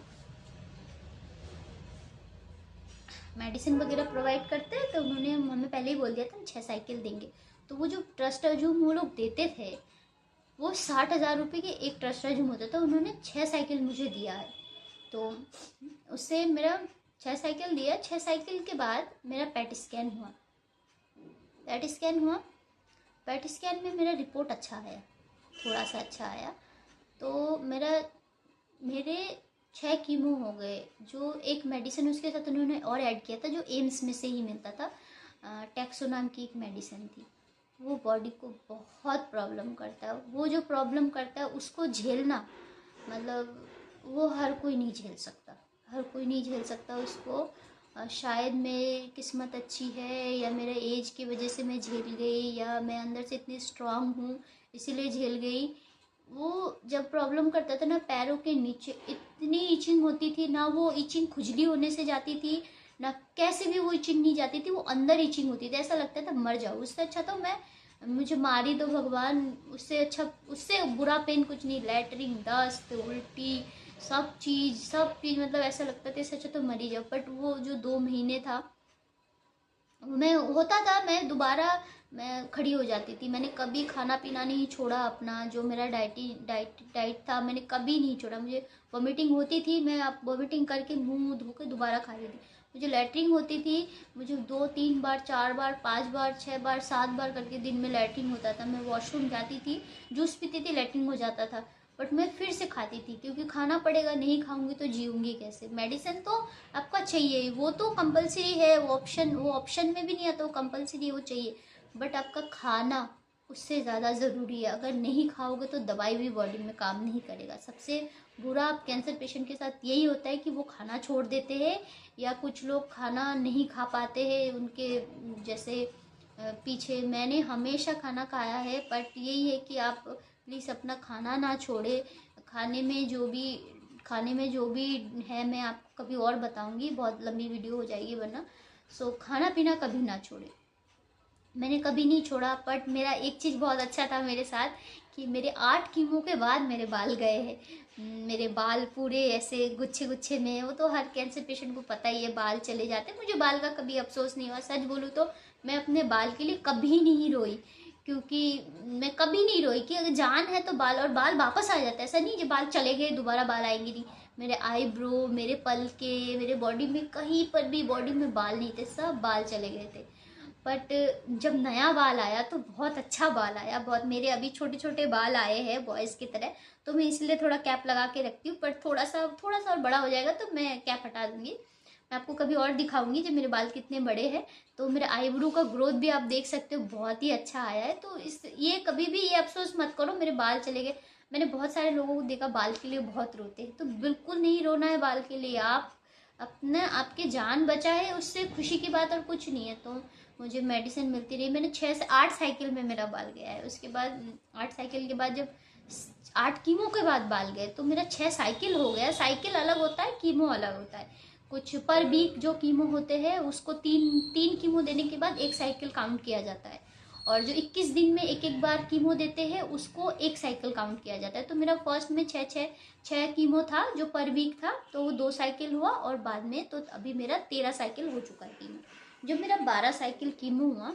मेडिसिन वगैरह प्रोवाइड करते हैं, तो उन्होंने हमें पहले ही बोल दिया था हम 6 साइकिल देंगे। तो वो जो ट्रस्टाजूम वो लोग देते थे, वो 60,000 रुपये के एक ट्रस्टाजूम होता था, उन्होंने 6 साइकिल मुझे दिया है। तो उससे मेरा 6 साइकिल दिया। 6 साइकिल के बाद मेरा पेट स्कैन हुआ। पेट स्कैन में मेरा रिपोर्ट अच्छा आया, थोड़ा सा अच्छा आया। तो मेरे 6 कीमो हो गए। जो एक मेडिसिन उसके साथ उन्होंने और ऐड किया था, जो एम्स में से ही मिलता था, टैक्सो नाम की एक मेडिसिन थी। वो बॉडी को बहुत प्रॉब्लम करता है। वो जो प्रॉब्लम करता है उसको झेलना, मतलब वो हर कोई नहीं झेल सकता उसको। शायद मेरी किस्मत अच्छी है, या मेरे एज की वजह से मैं झेल गई, या मैं अंदर से इतनी स्ट्रांग हूँ इसीलिए झेल गई। वो जब प्रॉब्लम करता था ना, पैरों के नीचे इतनी इचिंग होती थी ना, वो इचिंग खुजली होने से जाती थी ना, कैसे भी वो इचिंग नहीं जाती थी, वो अंदर इचिंग होती थी। ऐसा लगता था मर जाऊँ। उससे अच्छा तो मुझे मारी दो भगवान, उससे अच्छा, उससे बुरा पेन कुछ नहीं। लैटरिन, दस्त, उल्टी, सब चीज़ मतलब ऐसा लगता था इससे अच्छा तो मर ही जाओ। बट वो जो 2 महीने था, मैं खड़ी हो जाती थी। मैंने कभी खाना पीना नहीं छोड़ा अपना, जो मेरा डाइट था मैंने कभी नहीं छोड़ा। मुझे वॉमिटिंग होती थी, मैं अब वॉमिटिंग करके मुंह धो के दोबारा खा रही थी। मुझे लैट्रिन होती थी, मुझे 2-3 बार, 4 बार, 5 बार, 6 बार, 7 बार करके दिन में लैट्रिन होता था। मैं वॉशरूम जाती थी, जूस पीती थी, लैट्रिन हो जाता था, बट मैं फिर से खाती थी क्योंकि खाना पड़ेगा, नहीं खाऊंगी तो जीऊंगी कैसे। मेडिसिन तो आपका चाहिए, वो तो कंपलसरी है, वो ऑप्शन में भी नहीं आता, वो कंपलसरी है, वो चाहिए। बट आपका खाना उससे ज़्यादा ज़रूरी है। अगर नहीं खाओगे तो दवाई भी बॉडी में काम नहीं करेगा। सबसे बुरा कैंसर पेशेंट के साथ यही होता है कि वो खाना छोड़ देते हैं, या कुछ लोग खाना नहीं खा पाते हैं उनके जैसे पीछे। मैंने हमेशा खाना खाया है, बट यही है कि आप प्लीज़ अपना खाना ना छोड़े। खाने में जो भी है मैं आपको कभी और बताऊंगी, बहुत लंबी वीडियो हो जाएगी वरना। सो खाना पीना कभी ना छोड़े। मैंने कभी नहीं छोड़ा। बट मेरा एक चीज़ बहुत अच्छा था मेरे साथ कि मेरे 8 कीमो के बाद मेरे बाल गए हैं। मेरे बाल पूरे ऐसे गुच्छे गुच्छे में, वो तो हर कैंसर पेशेंट को पता ही है, बाल चले जाते हैं। मुझे बाल का कभी अफसोस नहीं हुआ। सच बोलूँ तो मैं अपने बाल के लिए कभी नहीं रोई, क्योंकि मैं कभी नहीं रोई कि अगर जान है तो बाल, और बाल वापस आ जाता है। ऐसा नहीं कि बाल चले गए दोबारा बाल आएंगे नहीं। मेरे आईब्रो, मेरे पलके, मेरे बॉडी में कहीं पर भी बॉडी में बाल नहीं थे, सब बाल चले गए थे। बट जब नया बाल आया तो बहुत अच्छा बाल आया। बहुत मेरे अभी छोटे छोटे बाल आए हैं बॉयज़ की तरह, तो मैं इसलिए थोड़ा कैप लगा के रखती हूँ। पर थोड़ा सा और बड़ा हो जाएगा तो मैं कैप हटा दूंगी। मैं आपको कभी और दिखाऊंगी जब मेरे बाल कितने बड़े हैं। तो मेरे आईब्रो का ग्रोथ भी आप देख सकते हो, बहुत ही अच्छा आया है। तो ये कभी भी ये अफसोस मत करो मेरे बाल चले गए। मैंने बहुत सारे लोगों को देखा बाल के लिए बहुत रोते हैं, तो बिल्कुल नहीं रोना है बाल के लिए। आपके जान बचा है, उससे खुशी की बात और कुछ नहीं है। तो मुझे मेडिसिन मिलती रही। मैंने 6 से 8 साइकिल में मेरा बाल गया है। उसके बाद 8 साइकिल के बाद, जब 8 कीमो के बाद बाल गए तो मेरा 6 साइकिल हो गया। साइकिल अलग होता है, कीमो अलग होता है। कुछ पर वीक जो कीमो होते हैं उसको तीन कीमो देने के बाद एक साइकिल काउंट किया जाता है, और जो 21 दिन में एक एक बार कीमो देते हैं उसको एक साइकिल काउंट किया जाता है। तो मेरा फर्स्ट में 6 कीमो था जो पर वीक था, तो वो 2 साइकिल हुआ, और बाद में तो अभी मेरा 13 साइकिल हो चुका है कीमो। जब मेरा 12 साइकिल कीमो हुआ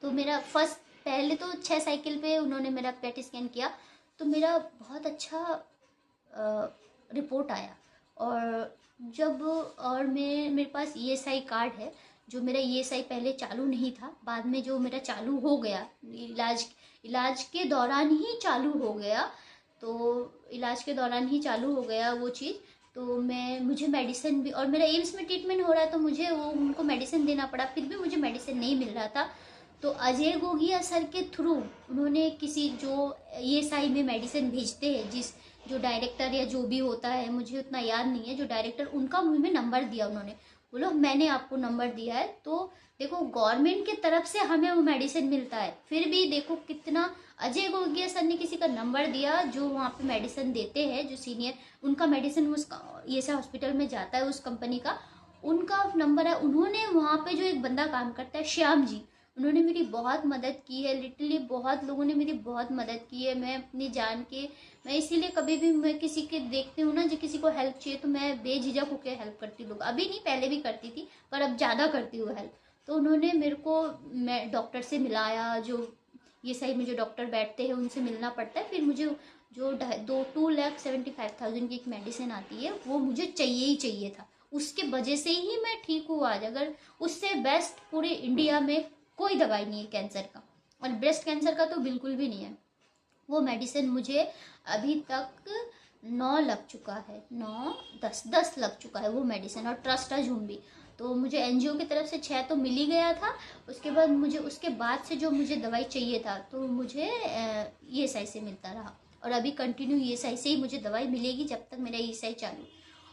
तो मेरा पहले तो 6 साइकिल पे उन्होंने मेरा पेट स्कैन किया, तो मेरा बहुत अच्छा रिपोर्ट आया। और मेरे पास ESI कार्ड है। जो मेरा ESI पहले चालू नहीं था, बाद में जो मेरा चालू हो गया, इलाज के दौरान ही चालू हो गया। तो इलाज के दौरान ही चालू हो गया वो चीज़। तो मुझे मेडिसिन भी, और मेरा एम्स में ट्रीटमेंट हो रहा है तो मुझे उनको मेडिसिन देना पड़ा, फिर भी मुझे मेडिसिन नहीं मिल रहा था। तो अजय गोगिया सर के थ्रू उन्होंने किसी जो ESI में मेडिसिन भेजते हैं, जो डायरेक्टर या जो भी होता है, मुझे उतना याद नहीं है, जो डायरेक्टर, उनका मुझे नंबर दिया उन्होंने। बोलो मैंने आपको नंबर दिया है। तो देखो गवर्नमेंट की तरफ से हमें वो मेडिसिन मिलता है, फिर भी देखो कितना। अजय गोगिया सर ने किसी का नंबर दिया जो वहाँ पे मेडिसिन देते हैं, जो सीनियर, उनका मेडिसिन उस ESI हॉस्पिटल में जाता है, उस कंपनी का उनका नंबर है। उन्होंने वहाँ पे जो एक बंदा काम करता है, श्याम जी, उन्होंने मेरी बहुत मदद की है। लिटरली बहुत लोगों ने मेरी बहुत मदद की है। मैं अपनी जान के, मैं इसीलिए कभी भी मैं किसी के देखती हूँ ना, जो किसी को हेल्प चाहिए तो मैं बेझिझक होकर हेल्प करती हूँ। अभी नहीं, पहले भी करती थी, पर अब ज़्यादा करती हूँ हेल्प। तो उन्होंने मेरे को, मैं डॉक्टर से मिलाया, जो ये सही में जो डॉक्टर बैठते हैं उनसे मिलना पड़ता है, फिर मुझे जो 2,75,000 की एक मेडिसिन आती है, वो मुझे चाहिए ही चाहिए था। उसके वजह से ही मैं ठीक हूँ आज। अगर उससे बेस्ट पूरे इंडिया में कोई दवाई नहीं है कैंसर का, और ब्रेस्ट कैंसर का तो बिल्कुल भी नहीं है। वो मेडिसिन मुझे अभी तक 9 लग चुका है, 9 10 लग चुका है वो मेडिसिन, और ट्रस्टाजूम भी। तो मुझे एनजीओ की तरफ से 6 तो मिल ही गया था। उसके बाद मुझे उसके बाद से जो मुझे दवाई चाहिए था, तो मुझे ESI से मिलता रहा, और अभी कंटिन्यू ESI से ही मुझे दवाई मिलेगी जब तक मेरा ESI चालू।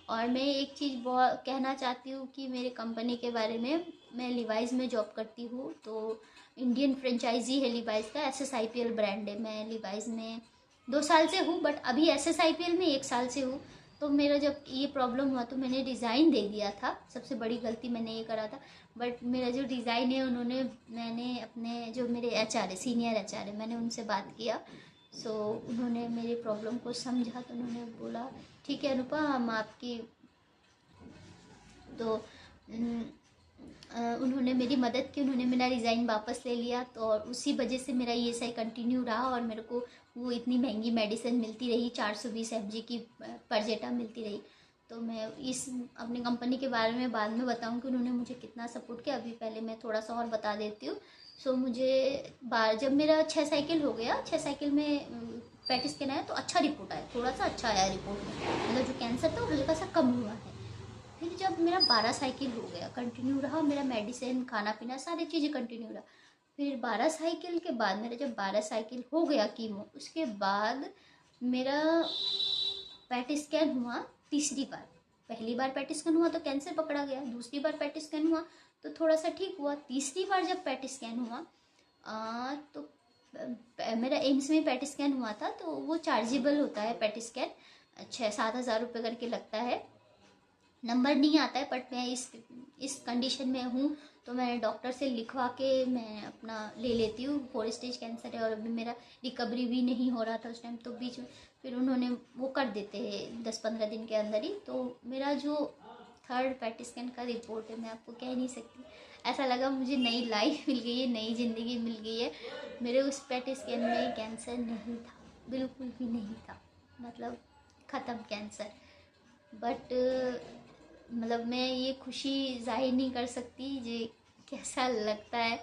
और मैं एक चीज़ बहुत कहना चाहती हूँ कि मेरे कंपनी के बारे में, मैं लिवाइस में जॉब करती हूँ, तो इंडियन फ्रेंचाइजी है लिवाइस का, SSIPL ब्रांड है। मैं लिवाइस में 2 साल से हूँ, बट अभी SSIPL में 1 साल से हूँ। तो मेरा जब ये प्रॉब्लम हुआ तो मैंने रिज़ाइन दे दिया था, सबसे बड़ी गलती मैंने ये करा था। बट मेरा जो डिज़ाइन है, मैंने अपने जो मेरे HR है, सीनियर HR है, मैंने उनसे बात किया। सो उन्होंने मेरी प्रॉब्लम को समझा, तो उन्होंने बोला ठीक है अनुपा, हम आपकी, तो उन्होंने मेरी मदद की, उन्होंने मेरा रिज़ाइन वापस ले लिया। तो और उसी वजह से मेरा ESI कंटिन्यू रहा, और मेरे को वो इतनी महंगी मेडिसिन मिलती रही, 420 mg की परजेटा मिलती रही। तो मैं इस अपनी कंपनी के बारे में बाद में बताऊँ उन्होंने मुझे कितना सपोर्ट किया। अभी पहले मैं थोड़ा सा और बता देती हूँ। सो मुझे जब मेरा 6 साइकिल हो गया, 6 साइकिल में पैट स्कैन आया, तो अच्छा रिपोर्ट आया, थोड़ा सा अच्छा आया रिपोर्ट में, मतलब जो कैंसर था वो हल्का सा कम हुआ है। फिर जब मेरा 12 साइकिल हो गया, कंटिन्यू रहा मेरा मेडिसिन, खाना पीना सारी चीज़ें कंटिन्यू रहा। फिर 12 साइकिल के बाद मेरा जब 12 साइकिल हो गया कीमो, उसके बाद मेरा पैट स्कैन हुआ तीसरी बार। पहली बार पैट स्कैन हुआ तो कैंसर पकड़ा गया, दूसरी बार पैट स्कैन हुआ तो थोड़ा सा ठीक हुआ, तीसरी बार जब पैट स्कैन हुआ तो मेरा एम्स में पैट स्कैन हुआ था, तो वो चार्जेबल होता है पैट स्कैन, 6-7 हज़ार रुपये करके लगता है, नंबर नहीं आता है। बट मैं इस कंडीशन में हूँ, तो मैं डॉक्टर से लिखवा के मैं अपना ले लेती हूँ। 4 स्टेज कैंसर है, और अभी मेरा रिकवरी भी नहीं हो रहा था उस टाइम, तो बीच में फिर उन्होंने वो कर देते हैं 10-15 दिन के अंदर ही। तो मेरा जो 3rd पैट स्कैन का रिपोर्ट है, मैं आपको कह नहीं सकती, ऐसा लगा मुझे नई लाइफ मिल गई है, नई ज़िंदगी मिल गई है। मेरे उस पैट स्कैन में कैंसर नहीं था, बिल्कुल भी नहीं था, मतलब ख़त्म कैंसर। बट मतलब मैं ये खुशी जाहिर नहीं कर सकती जे कैसा लगता है।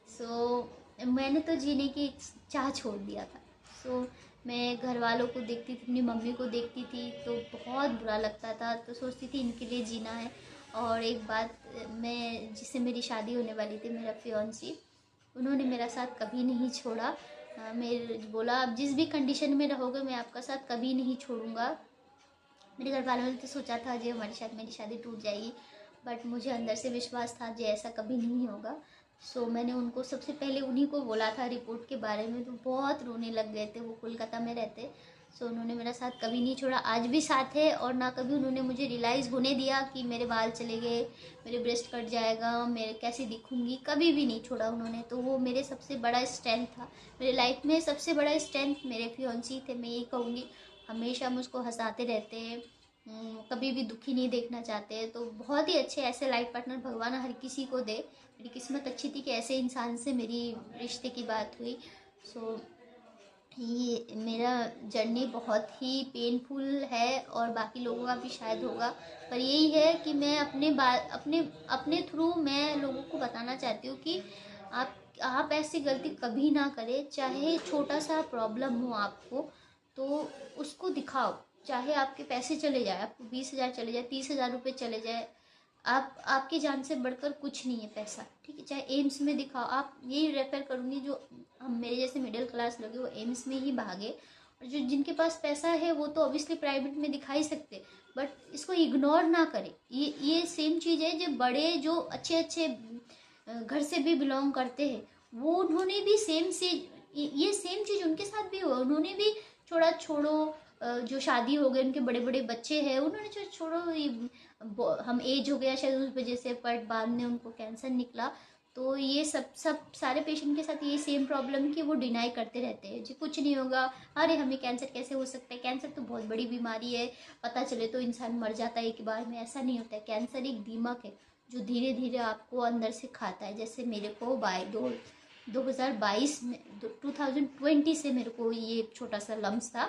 सो मैंने तो जीने की चाह छोड़ दिया था। सो मैं घर वालों को देखती थी, अपनी मम्मी को देखती थी, तो बहुत बुरा लगता था, तो सोचती थी इनके लिए जीना है। और एक बात, मैं जिससे मेरी शादी होने वाली थी, मेरा फियांसी, उन्होंने मेरा साथ कभी नहीं छोड़ा। मेरे बोला आप जिस भी कंडीशन में रहोगे मैं आपका साथ कभी नहीं छोड़ूंगा। मेरे घर वालों ने तो सोचा था जी हमारी शादी, मेरी शादी टूट जाएगी, बट मुझे अंदर से विश्वास था जी ऐसा कभी नहीं होगा। सो मैंने उनको सबसे पहले उन्हीं को बोला था रिपोर्ट के बारे में, तो बहुत रोने लग गए थे, वो कोलकाता में रहते। सो उन्होंने मेरा साथ कभी नहीं छोड़ा, आज भी साथ है। और ना कभी उन्होंने मुझे रियलाइज़ होने दिया कि मेरे बाल चले गए, मेरे ब्रेस्ट कट जाएगा, मैं कैसी दिखूंगी, कभी भी नहीं छोड़ा उन्होंने। तो वो मेरे सबसे बड़ा स्ट्रेंथ था, मेरे लाइफ में सबसे बड़ा स्ट्रेंथ मेरे फियांसी थे, मैं ये कहूँगी। हमेशा मुझको हंसाते रहते हैं, कभी भी दुखी नहीं देखना चाहते। तो बहुत ही अच्छे ऐसे लाइफ पार्टनर भगवान हर किसी को दे। मेरी किस्मत अच्छी थी कि ऐसे इंसान से मेरी रिश्ते की बात हुई। सो ये मेरा जर्नी बहुत ही पेनफुल है, और बाकी लोगों का भी शायद होगा, पर यही है कि मैं अपने थ्रू मैं लोगों को बताना चाहती हूँ कि आप ऐसी गलती कभी ना करें। चाहे छोटा सा प्रॉब्लम हो आपको, तो उसको दिखाओ, चाहे आपके पैसे चले जाए, आपको 20,000 चले जाए, 30,000 रुपये चले जाए, आपकी जान से बढ़कर कुछ नहीं है पैसा, ठीक है। चाहे एम्स में दिखाओ, आप यही रेफर करूँगी, जो हम मेरे जैसे मिडिल क्लास लोग हैं वो एम्स में ही भागे। और जो जिनके पास पैसा है वो तो ऑब्वियसली प्राइवेट में दिखा ही सकते, बट इसको इग्नोर ना करें। ये सेम चीज़ है, जो बड़े जो अच्छे अच्छे घर से भी बिलोंग करते हैं, वो उन्होंने भी ये सेम चीज़ उनके साथ भी हुआ, उन्होंने भी छोड़ो जो शादी हो गए, उनके बड़े बड़े बच्चे हैं, उन्होंने छोड़ो हम एज हो गया शायद उस वजह से, बट बाद में उनको कैंसर निकला। तो ये सब सारे पेशेंट के साथ ये सेम प्रॉब्लम कि वो डिनाई करते रहते हैं जी कुछ नहीं होगा, अरे हमें कैंसर कैसे हो सकता है, कैंसर तो बहुत बड़ी बीमारी है, पता चले तो इंसान मर जाता है एक बार में। ऐसा नहीं होता है, कैंसर एक दीमक है जो धीरे धीरे आपको अंदर से खाता है। जैसे मेरे को 2022 में 2020 से मेरे को ये छोटा सा लम्स था,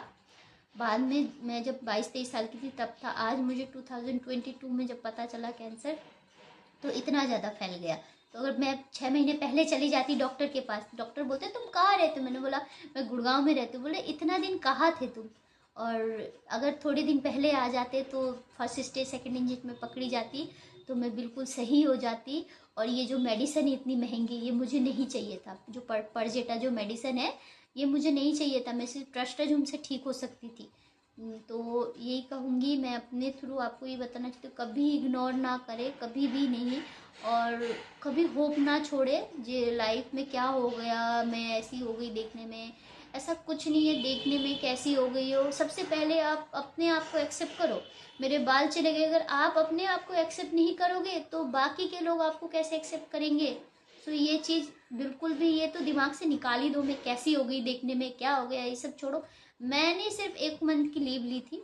बाद में मैं जब 22-23 साल की थी तब था। आज मुझे 2022 में जब पता चला कैंसर, तो इतना ज़्यादा फैल गया। तो अगर मैं 6 महीने पहले चली जाती डॉक्टर के पास, डॉक्टर बोलते तुम कहाँ रहते हो, मैंने बोला मैं गुड़गांव में रहती हूँ। बोले इतना दिन कहाँ थे तुम, और अगर थोड़े दिन पहले आ जाते तो फर्स्ट स्टेज सेकंड स्टेज में पकड़ी जाती तो मैं बिल्कुल सही हो जाती। और ये जो मेडिसिन इतनी महंगी, ये मुझे नहीं चाहिए था। जो परजेटा जो मेडिसिन है, ये मुझे नहीं चाहिए था। मैं सिर्फ ट्रस्टजूम से ठीक हो सकती थी। तो यही कहूँगी मैं अपने थ्रू आपको ये बताना चाहती हूँ, कभी इग्नोर ना करें, कभी भी नहीं। और कभी होप ना छोड़े जे लाइफ में क्या हो गया, मैं ऐसी हो गई देखने में, ऐसा कुछ नहीं है। देखने में कैसी हो गई हो, सबसे पहले आप अपने आप को एक्सेप्ट करो। मेरे बाल चले गए, अगर आप अपने आप को एक्सेप्ट नहीं करोगे तो बाकी के लोग आपको कैसे एक्सेप्ट करेंगे। तो ये चीज़ बिल्कुल भी, ये तो दिमाग से निकाल ही दो, मैं कैसी हो गई देखने में, क्या हो गया, ये सब छोड़ो। मैंने सिर्फ 1 मंथ की लीव ली थी,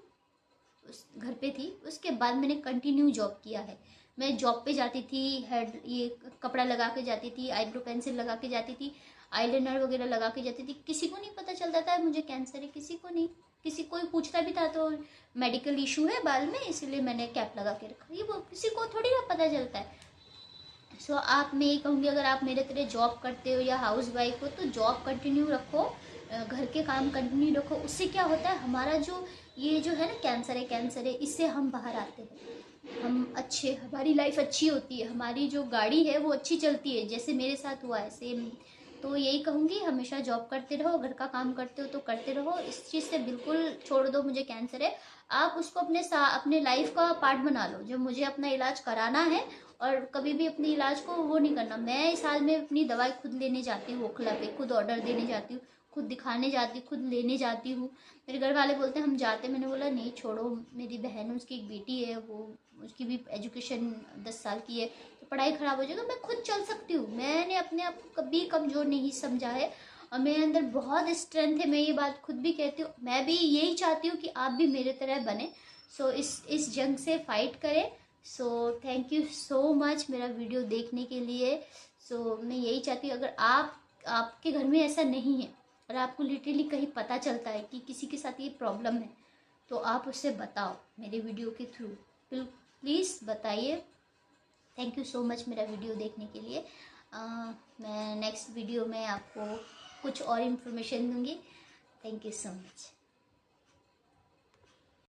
उस घर पे थी। उसके बाद मैंने कंटिन्यू जॉब किया है। मैं जॉब पे जाती थी, हेड ये कपड़ा लगा के जाती थी, आईब्रो पेंसिल लगा के जाती थी, आईलाइनर वगैरह लगा के जाती थी। किसी को नहीं पता चलता था मुझे कैंसर है, किसी को नहीं। किसी कोई पूछता भी था तो मेडिकल इशू है बाल में इसलिए मैंने कैप लगा के रखा, ये वो किसी को थोड़ी ना पता चलता है। सो आप, मैं ये कहूँगी अगर आप मेरे तरह जॉब करते हो या हाउस वाइफ हो तो जॉब कंटिन्यू रखो, घर के काम कंटिन्यू रखो। उससे क्या होता है, हमारा जो ये जो है ना कैंसर है, इससे हम बाहर आते हैं। हम अच्छे, हमारी लाइफ अच्छी होती है, हमारी जो गाड़ी है वो अच्छी चलती है, जैसे मेरे साथ हुआ है सेम। तो यही कहूँगी हमेशा जॉब करते रहो, घर का काम करते हो तो करते रहो, इस चीज़ से बिल्कुल छोड़ दो मुझे कैंसर है। आप उसको अपने लाइफ का पार्ट बना लो। जब मुझे अपना इलाज कराना है, और कभी भी अपने इलाज को वो नहीं करना। मैं इस हाल में अपनी दवाई खुद लेने जाती हूँ, ओखला पे खुद ऑर्डर देने जाती हूँ, खुद दिखाने जाती हूँ, खुद लेने जाती हूँ। मेरे घर वाले बोलते हैं हम जाते, मैंने बोला नहीं छोड़ो, मेरी बहन है, उसकी एक बेटी है, वो उसकी भी एजुकेशन 10 साल की है, तो पढ़ाई ख़राब हो जाएगा, मैं खुद चल सकती हूँ। मैंने अपने आप को कभी कमज़ोर नहीं समझा है, और मेरे अंदर बहुत स्ट्रेंथ है। मैं ये बात खुद भी कहती हूँ, मैं भी यही चाहती हूँ कि आप भी मेरे तरह बने। सो इस जंग से फाइट करें। So thank you so much मेरा वीडियो देखने के लिए। सो मैं यही चाहती हूँ, अगर आपके घर में ऐसा नहीं है और आपको लिटरली कहीं पता चलता है कि किसी के साथ ये प्रॉब्लम है, तो आप उससे बताओ मेरे वीडियो के थ्रू, प्लीज़ बताइए। थैंक यू सो मच मेरा वीडियो देखने के लिए। मैं नेक्स्ट वीडियो में आपको कुछ और इन्फॉर्मेशन दूंगी। Thank you so much.